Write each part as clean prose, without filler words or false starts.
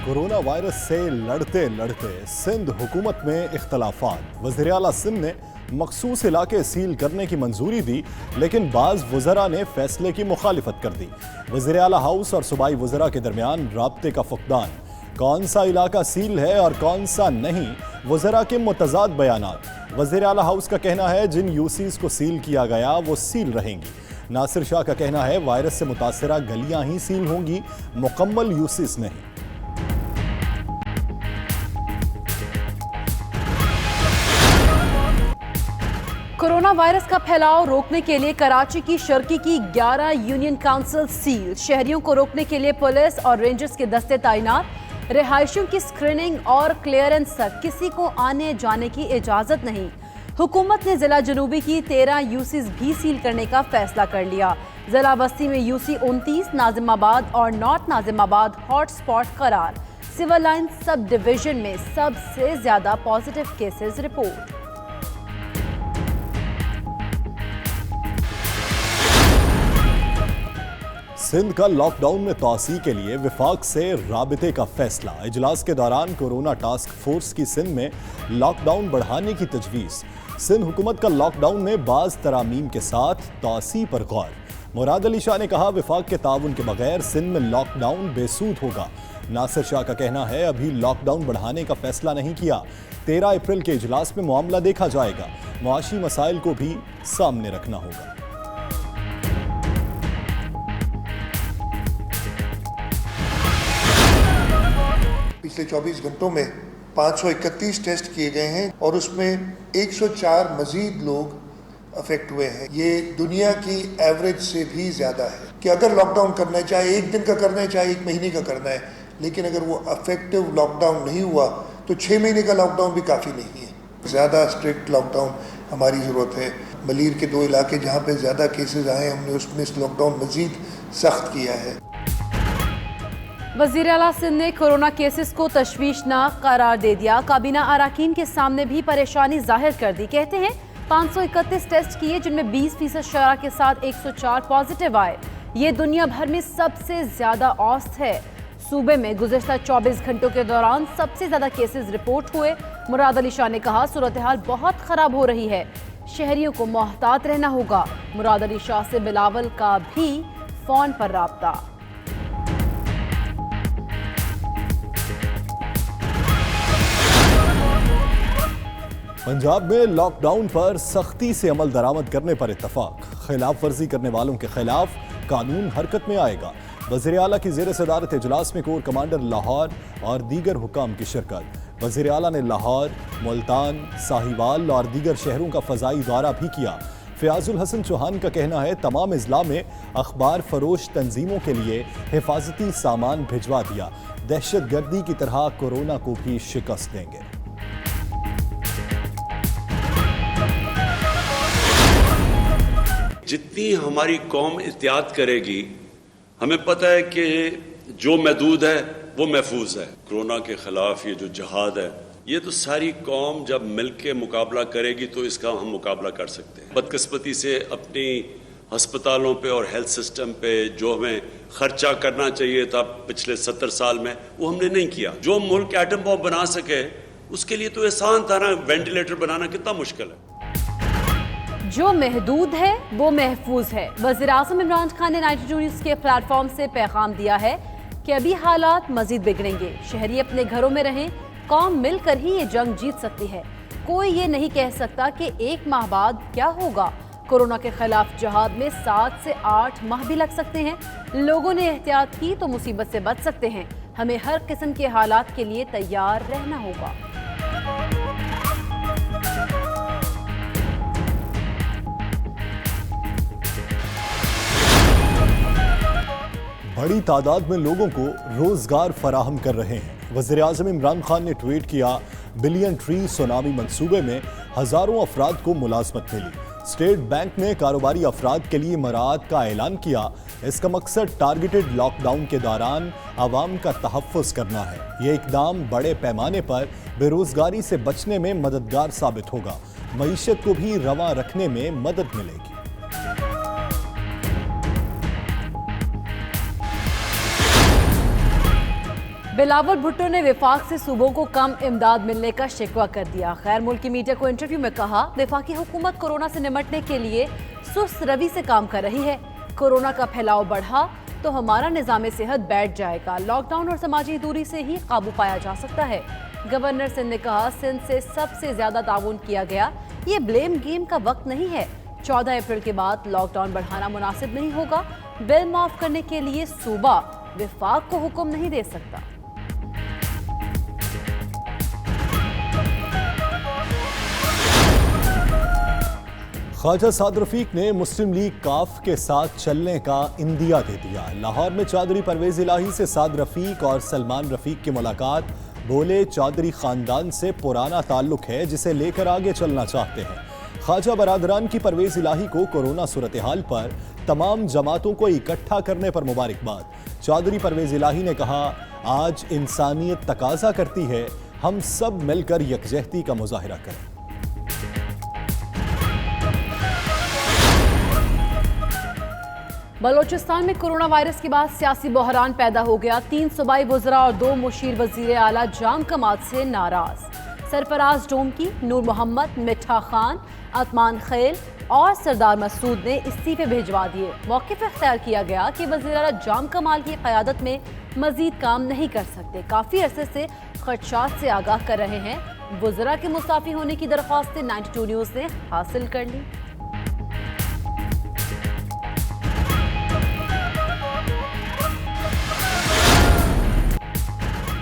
Corona virus से लड़ते लड़ते सिंध हुकूमत में इख्तलाफात। वज़ीर आला सिंध ने मखसूस इलाके सील करने की मंजूरी दी, लेकिन बाज़ वज़रा ने फैसले की मुखालिफत कर दी। वज़ीर आला हाउस और सूबाई वज़रा के दरमियान राब्ते का फुकदान। कौन सा इलाका सील है और कौन सा नहीं, वज़रा के मुतज़ाद बयानात। वज़ीर आला हाउस का कहना है जिन यूसीज़ को सील किया गया वो सील रहेंगी। नासिर शाह का कहना है वायरस से मुतासरा गलियां ही सील होंगी, मुकम्मल यूसीज़ नहीं। कोरोना वायरस का फैलाव रोकने के लिए कराची की शर्की की 11 यूनियन काउंसिल सील। शहरियों को रोकने के लिए पुलिस और रेंजर्स के दस्ते तैनात। रिहायशियों की स्क्रीनिंग और क्लियरेंस तक किसी को आने जाने की इजाजत नहीं। हुकूमत ने जिला जनूबी की 13 यूसीज भी सील करने का फैसला कर लिया। जिला बस्ती में यूसी 29, नाजिमाबाद और नॉर्थ नाजिमाबाद हॉट स्पॉट करार। सिविल लाइन सब डिवीजन में सबसे ज्यादा पॉजिटिव केसेस रिपोर्ट। सिंध का लॉकडाउन में तोसी के लिए विफाक से राबिते का फैसला। इजलास के दौरान कोरोना टास्क फोर्स की सिंध में लॉकडाउन बढ़ाने की तजवीज़। सिंध हुकूमत का लॉकडाउन में बाज़ तरामीम के साथ तोसी पर गौर। मुराद अली शाह ने कहा विफाक के ताउन के बगैर सिंध में लॉकडाउन बेसूद होगा। नासिर शाह का कहना है अभी लॉकडाउन बढ़ाने का फैसला नहीं किया, 13 अप्रैल के इजलास में मामला देखा जाएगा। मुआशी मसाइल को भी सामने रखना होगा। पिछले 24 घंटों में 531 टेस्ट किए गए हैं और उसमें 104 मजीद लोग अफेक्ट हुए हैं। ये दुनिया की एवरेज से भी ज़्यादा है कि अगर लॉकडाउन करना है, चाहे एक दिन का करना है, चाहे एक महीने का करना है, लेकिन अगर वो अफेक्टिव लॉकडाउन नहीं हुआ तो 6 महीने का लॉकडाउन भी काफ़ी नहीं है। ज़्यादा स्ट्रिक्ट लॉकडाउन हमारी ज़रूरत है। मलीर के 2 इलाके जहाँ पे ज़्यादा केसेस आए, हमने उसमें इस लॉकडाउन मज़ीद सख्त किया है। वज़ीर आला सिंध ने कोरोना केसेस को तशवीशनाक करार दे दिया। काबीना अराकीन के सामने भी परेशानी जाहिर कर दी। कहते हैं 531 टेस्ट किए जिनमें 20% शरह के साथ 104 पॉजिटिव आए। ये दुनिया भर में सबसे ज्यादा औसत है। सूबे में गुज़िश्ता 24 घंटों के दौरान सबसे ज्यादा केसेस रिपोर्ट हुए। मुराद अली शाह ने कहा सूरत हाल बहुत खराब हो रही है, शहरियों को मोहतात रहना होगा। मुराद अली शाह से बिलावल का भी फोन पर राब्ता। पंजाब में लॉकडाउन पर सख्ती से अमल दरामद करने पर इत्तफाक। खिलाफ वर्जी करने वालों के खिलाफ कानून हरकत में आएगा। वज़ीर आला की ज़ेर सदारत इजलास में कोर कमांडर लाहौर और दीगर हुकाम की शिरकत। वज़ीर आला ने लाहौर, मुल्तान, साहिवाल और दीगर शहरों का फ़ज़ाई दौरा भी किया। फ़याज़ुल हसन चौहान का कहना है तमाम अज़ला में अखबार फरोश तंजीमों के लिए हिफाजती सामान भिजवा दिया। दहशत गर्दी की तरह कोरोना को भी शिकस्त देंगे। जितनी हमारी कौम एहतियात करेगी, हमें पता है कि जो महदूद है वो महफूज है। कोरोना के खिलाफ ये जो जहाद है, ये तो सारी कौम जब मिलके मुकाबला करेगी तो इसका हम मुकाबला कर सकते हैं। बदकिस्मती से अपनी हस्पतालों पे और हेल्थ सिस्टम पे जो हमें खर्चा करना चाहिए था पिछले 70 साल में, वो हमने नहीं किया। जो मुल्क एटम बम बना सके उसके लिए तो आसान था ना, वेंटिलेटर बनाना कितना मुश्किल है। जो महदूद है वो महफूज है। वज़ीर आज़म इमरान खान ने 92 न्यूज़ के प्लेटफॉर्म से पैगाम दिया है कि अभी हालात मजीद बिगड़ेंगे। शहरी अपने घरों में रहें, कौम मिलकर ही ये जंग जीत सकती है। कोई ये नहीं कह सकता कि 1 माह बाद क्या होगा। कोरोना के खिलाफ जहाद में 7 से 8 माह भी लग सकते हैं। लोगों ने एहतियात की तो मुसीबत से बच सकते हैं। हमें हर किस्म के हालात के लिए तैयार रहना होगा। बड़ी तादाद में लोगों को रोजगार फराहम कर रहे हैं। वज़ीर आज़म इमरान खान ने ट्वीट किया बिलियन ट्री सुनामी मंसूबे में हज़ारों अफराद को मुलाजमत मिली। स्टेट बैंक ने कारोबारी अफराद के लिए मराहत का ऐलान किया। इसका मकसद टारगेटेड लॉकडाउन के दौरान आवाम का तहफ़्फ़ुज़ करना है। ये इक़दाम बड़े पैमाने पर बेरोज़गारी से बचने में मददगार साबित होगा। मईशत को भी रवां रखने में मदद मिलेगी। بلاول بھٹو نے وفاق سے صوبوں کو کم امداد ملنے کا شکوہ کر دیا. غیر ملکی میڈیا کو انٹرویو میں کہا وفاقی حکومت کورونا سے نمٹنے کے لیے سست روی سے کام کر رہی ہے. کورونا کا پھیلاؤ بڑھا تو ہمارا نظام صحت بیٹھ جائے گا. لاک ڈاؤن اور سماجی دوری سے ہی قابو پایا جا سکتا ہے. گورنر سندھ نے کہا سندھ سے سب سے زیادہ تعاون کیا گیا. یہ بلیم گیم کا وقت نہیں ہے. 14 اپریل کے بعد لاک ڈاؤن بڑھانا مناسب نہیں ہوگا. بل معاف کرنے کے لیے صوبہ وفاق کو حکم نہیں دے سکتا. خواجہ سعد رفیق نے مسلم لیگ کاف کے ساتھ چلنے کا اندیا دے دیا. لاہور میں چودھری پرویز الہی سے سعد رفیق اور سلمان رفیق کی ملاقات. بولے چودھری خاندان سے پرانا تعلق ہے جسے لے کر آگے چلنا چاہتے ہیں. خواجہ برادران کی پرویز الہی کو کورونا صورتحال پر تمام جماعتوں کو اکٹھا کرنے پر مبارکباد. چودھری پرویز الہی نے کہا آج انسانیت تقاضا کرتی ہے ہم سب مل کر یکجہتی کا مظاہرہ کریں. بلوچستان میں کورونا وائرس کے بعد سیاسی بحران پیدا ہو گیا. 3 صوبائی وزراء اور 2 مشیر وزیر اعلیٰ جام کماعت سے ناراض. سرفراز ڈوم کی نور محمد، مٹھا خان، عثمان خیل اور سردار مسعود نے استعفے بھیجوا دیے. موقف اختیار کیا گیا کہ وزیر اعلیٰ جام کمال کی قیادت میں مزید کام نہیں کر سکتے. کافی عرصے سے خدشات سے آگاہ کر رہے ہیں. وزراء کے مستعفی ہونے کی درخواستیں 92 نیوز نے حاصل کر لی.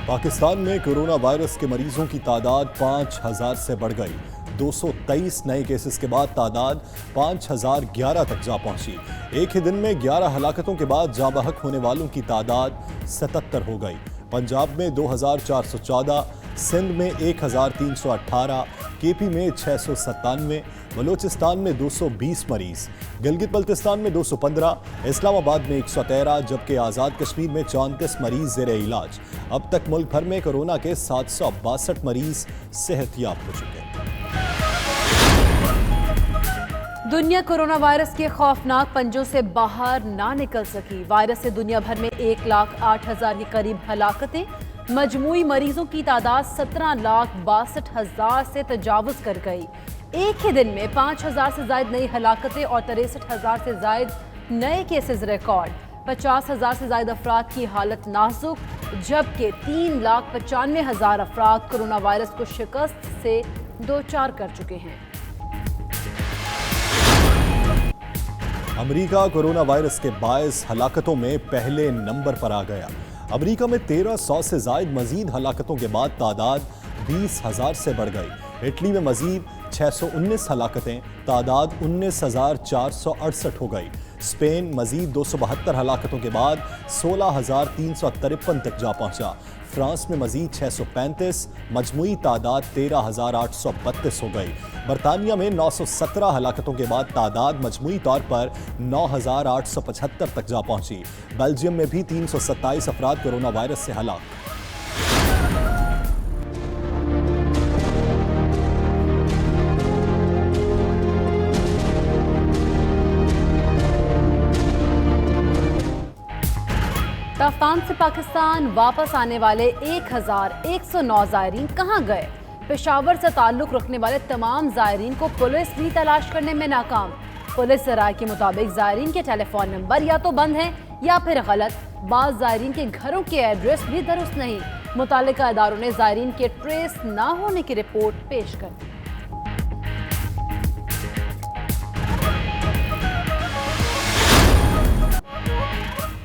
پاکستان میں کورونا وائرس کے مریضوں کی تعداد 5000 سے بڑھ گئی. 223 نئے کیسز کے بعد تعداد 5011 تک جا پہنچی. ایک ہی دن میں 11 ہلاکتوں کے بعد جاں بحق ہونے والوں کی تعداد 77 ہو گئی. پنجاب میں 2414، سندھ میں 1318، کے پی میں 697، بلوچستان میں 220 مریض، گلگت بلتستان میں 215، اسلام آباد میں 113، جبکہ آزاد کشمیر میں 34 مریض زیر علاج. اب تک ملک بھر میں کورونا کے 762 مریض صحت یاب ہو چکے ہیں. دنیا کورونا وائرس کے خوفناک پنجوں سے باہر نہ نکل سکی. وائرس سے دنیا بھر میں 1,08,000 کے قریب ہلاکتیں. مجموعی مریضوں کی تعداد 17,62,000 سے تجاوز کر گئی. ایک ہی دن میں 5,000 سے زائد نئی ہلاکتیں اور 63,000 سے زائد نئے کیسز ریکارڈ. 50,000 سے زائد افراد کی حالت نازک، جبکہ 3,95,000 افراد کورونا وائرس کو شکست سے دوچار کر چکے ہیں. امریکہ کورونا وائرس کے باعث ہلاکتوں میں پہلے نمبر پر آ گیا. امریکہ میں 1300 سے زائد مزید ہلاکتوں کے بعد تعداد 20,000 سے بڑھ گئی. اٹلی میں مزید 619 ہلاکتیں، تعداد 19,468 ہو گئی. اسپین مزید 272 ہلاکتوں کے بعد 16,353 تک جا پہنچا. فرانس میں مزید 635، مجموعی تعداد 13,832 ہو گئی. برطانیہ میں 917 ہلاکتوں کے بعد تعداد مجموعی طور پر 9,875 تک جا پہنچی. بیلجیم میں بھی 327 افراد کورونا وائرس سے ہلاک. افغان سے پاکستان واپس آنے والے 1,109 زائرین کہاں گئے؟ پشاور سے تعلق رکھنے والے تمام زائرین کو پولیس بھی تلاش کرنے میں ناکام. پولیس رائے کے مطابق زائرین کے ٹیلی فون نمبر یا تو بند ہیں یا پھر غلط. بعض زائرین کے گھروں کے ایڈریس بھی درست نہیں. متعلقہ اداروں نے زائرین کے ٹریس نہ ہونے کی رپورٹ پیش کر دی.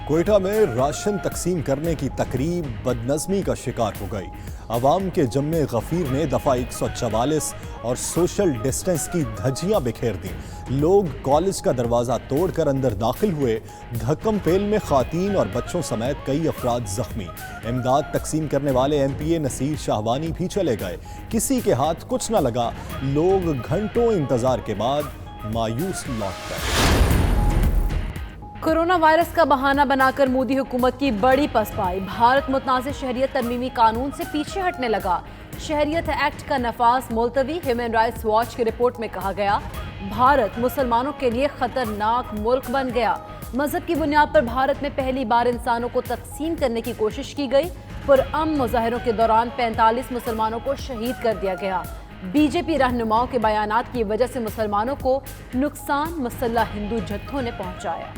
کوئٹہ میں راشن تقسیم کرنے کی تقریب بدنظمی کا شکار ہو گئی. عوام کے جمع غفیر نے دفعہ 144 اور سوشل ڈسٹنس کی دھجیاں بکھیر دیں. لوگ کالج کا دروازہ توڑ کر اندر داخل ہوئے. دھکم پیل میں خواتین اور بچوں سمیت کئی افراد زخمی. امداد تقسیم کرنے والے ایم پی اے نصیر شاہوانی بھی چلے گئے. کسی کے ہاتھ کچھ نہ لگا. لوگ گھنٹوں انتظار کے بعد مایوس لوٹ گئے. کورونا وائرس کا بہانہ بنا کر مودی حکومت کی بڑی پسپائی. بھارت متنازع شہریت ترمیمی قانون سے پیچھے ہٹنے لگا. شہریت ایکٹ کا نفاذ ملتوی. ہیومن رائٹس واچ کی رپورٹ میں کہا گیا بھارت مسلمانوں کے لیے خطرناک ملک بن گیا. مذہب کی بنیاد پر بھارت میں پہلی بار انسانوں کو تقسیم کرنے کی کوشش کی گئی. पुरअमन मुजाहरों के दौरान 45 मुसलमानों को शहीद कर दिया गया। बीजेपी रहनुमाओं के बयानात की वजह से मुसलमानों को नुकसान मुसल्लह हिंदू जत्थों ने पहुंचाया।